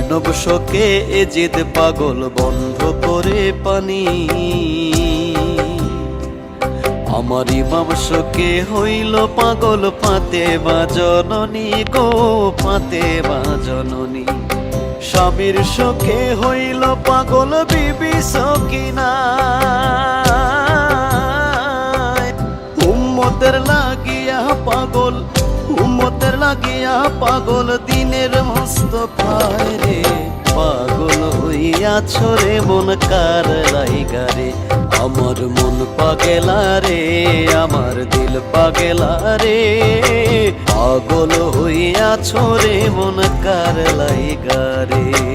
মানব শোকে এ জিদ পাগল বন্ধ করে পানি। আমার ইমাম শোকে হইল পাগল ফাতেমা জননী গো ফাতেমা জননী। স্বামীর শোকে হইল পাগল বিবি সকিনা। উম্মতের লাগিয়া পাগল, উম্মতের লাগিয়া পাগল দিনের মুস্তাফায় রে। পাগল হইয়াছ রে মন কার লাইগা রে। আমার মন পাগলা রে, আমার দিল পাগলা রে। পাগল হইয়াছ রে মন কার লাইগা রে।